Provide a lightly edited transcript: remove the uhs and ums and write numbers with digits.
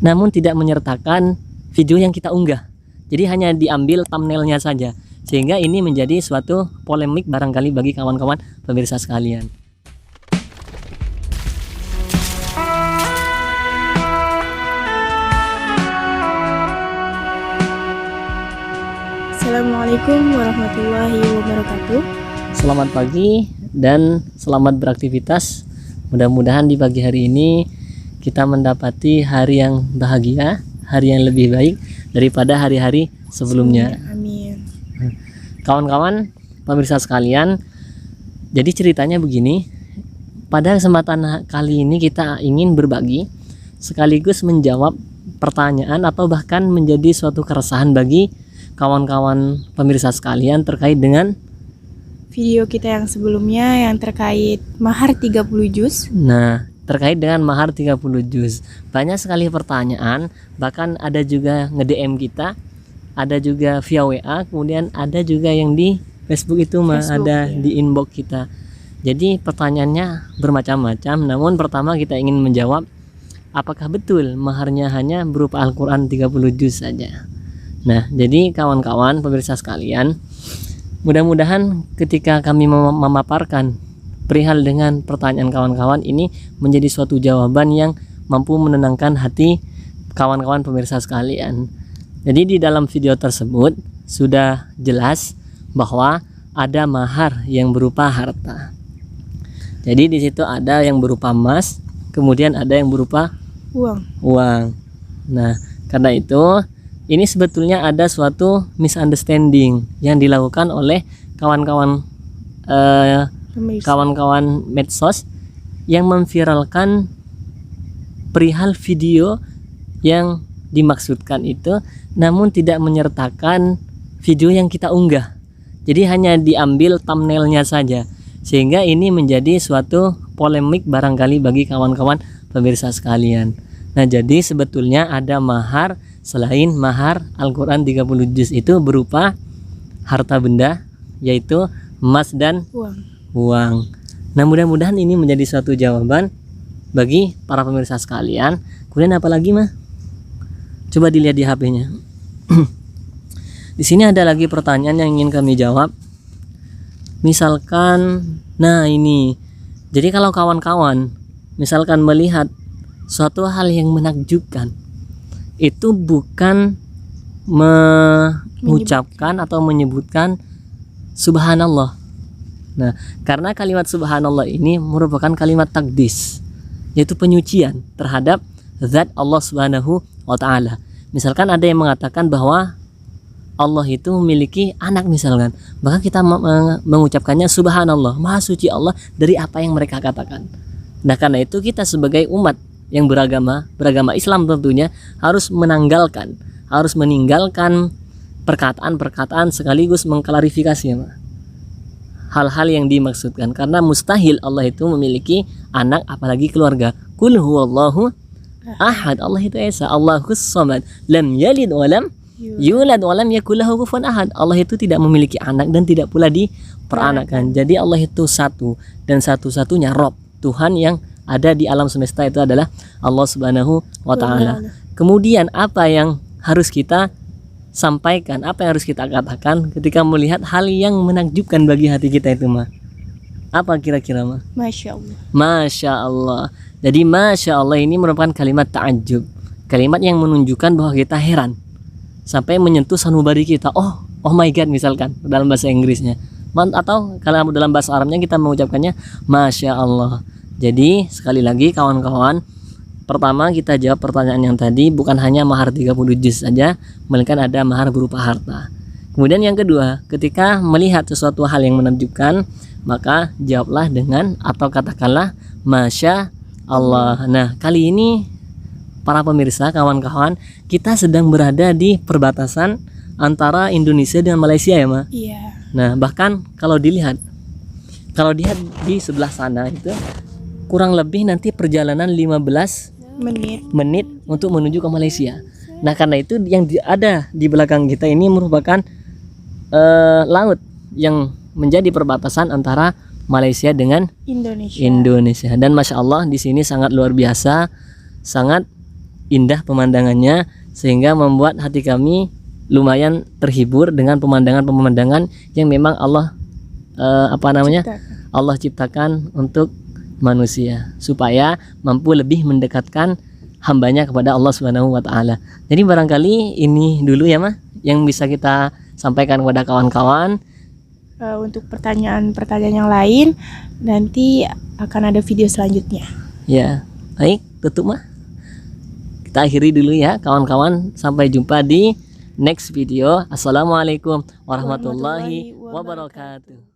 namun tidak menyertakan video yang kita unggah. Jadi hanya diambil thumbnailnya saja, sehingga ini menjadi suatu polemik barangkali bagi kawan-kawan pemirsa sekalian. Assalamualaikum warahmatullahi wabarakatuh. Selamat pagi dan selamat beraktivitas. Mudah-mudahan di pagi hari ini kita mendapati hari yang bahagia, hari yang lebih baik daripada hari-hari sebelumnya. Amin. Kawan-kawan pemirsa sekalian, jadi ceritanya begini. Pada kesempatan kali ini kita ingin berbagi sekaligus menjawab pertanyaan atau bahkan menjadi suatu keresahan bagi kawan-kawan pemirsa sekalian terkait dengan Video kita yang sebelumnya yang terkait mahar 30 juz. Nah, terkait dengan mahar 30 juz. Banyak sekali pertanyaan, bahkan ada juga nge-DM kita, ada juga via WA, kemudian ada juga yang di Facebook itu ada di inbox kita. Jadi pertanyaannya bermacam-macam, namun pertama kita ingin menjawab apakah betul maharnya hanya berupa Al-Qur'an 30 juz saja. Nah, jadi kawan-kawan pemirsa sekalian, mudah-mudahan ketika kami memaparkan perihal dengan pertanyaan kawan-kawan ini menjadi suatu jawaban yang mampu menenangkan hati kawan-kawan pemirsa sekalian. Jadi di dalam video tersebut sudah jelas bahwa ada mahar yang berupa harta. Jadi di situ ada yang berupa emas, kemudian ada yang berupa uang. Nah, karena itu ini sebetulnya ada suatu misunderstanding yang dilakukan oleh kawan-kawan medsos yang memviralkan perihal video yang dimaksudkan itu, namun tidak menyertakan video yang kita unggah. Jadi hanya diambil thumbnailnya saja, sehingga ini menjadi suatu polemik barangkali bagi kawan-kawan pemirsa sekalian. Nah, jadi sebetulnya ada mahar selain mahar Al-Quran 30 juz itu berupa harta benda, yaitu emas dan uang. Nah, mudah-mudahan ini menjadi suatu jawaban bagi para pemirsa sekalian. Kemudian apa lagi mah? Coba dilihat di HP-nya. Di sini ada lagi pertanyaan yang ingin kami jawab. Misalkan, nah ini. Jadi kalau kawan-kawan misalkan melihat suatu hal yang menakjubkan, itu bukan mengucapkan atau menyebutkan subhanallah. Nah, karena kalimat subhanallah ini merupakan kalimat takdis, yaitu penyucian terhadap zat Allah Subhanahu wa ta'ala. Misalkan ada yang mengatakan bahwa Allah itu memiliki anak misalkan, maka kita mengucapkannya subhanallah, maha suci Allah dari apa yang mereka katakan. Nah, karena itu kita sebagai umat yang beragama Islam tentunya harus meninggalkan perkataan-perkataan sekaligus mengklarifikasi hal-hal yang dimaksudkan, karena mustahil Allah itu memiliki anak apalagi keluarga. Qul huwallahu ahad, Allah itu esa, Allahus samad, lam yalid wa lam yulad wa lam yakul lahu kufuwan ahad. Allah itu tidak memiliki anak dan tidak pula diperanakan. Jadi Allah itu satu dan satu-satunya Rob, Tuhan yang ada di alam semesta itu adalah Allah Subhanahu wa ta'ala. Kemudian apa yang harus kita sampaikan, apa yang harus kita katakan ketika melihat hal yang menakjubkan bagi hati kita itu mah? Apa kira-kira mah? Masya Allah. Masya Allah. Jadi Masya Allah ini merupakan kalimat ta'ajub, kalimat yang menunjukkan bahwa kita heran sampai menyentuh sanubari kita. Oh my God misalkan dalam bahasa Inggrisnya, atau kalau dalam bahasa Arabnya kita mengucapkannya Masya Allah. Jadi sekali lagi kawan-kawan, pertama kita jawab pertanyaan yang tadi, bukan hanya mahar 30 juz saja, melainkan ada mahar berupa harta. Kemudian yang kedua, ketika melihat sesuatu hal yang menakjubkan, maka jawablah dengan atau katakanlah Masya Allah. Nah, kali ini para pemirsa, kawan-kawan, kita sedang berada di perbatasan antara Indonesia dan Malaysia ya, Ma? Iya. Nah, bahkan kalau dilihat di sebelah sana itu kurang lebih nanti perjalanan 15 menit untuk menuju ke Malaysia. Nah, karena itu yang ada di belakang kita ini merupakan laut yang menjadi perbatasan antara Malaysia dengan Indonesia. Dan Masya Allah di sini sangat luar biasa, sangat indah pemandangannya, sehingga membuat hati kami lumayan terhibur dengan pemandangan-pemandangan yang memang Allah Allah ciptakan untuk manusia, supaya mampu lebih mendekatkan hambanya kepada Allah Subhanahu wa taala. Jadi barangkali ini dulu ya Mah yang bisa kita sampaikan kepada kawan-kawan. Untuk pertanyaan-pertanyaan yang lain nanti akan ada video selanjutnya. Ya, baik, tutup Mah. Kita akhiri dulu ya kawan-kawan, sampai jumpa di next video. Assalamualaikum warahmatullahi wabarakatuh.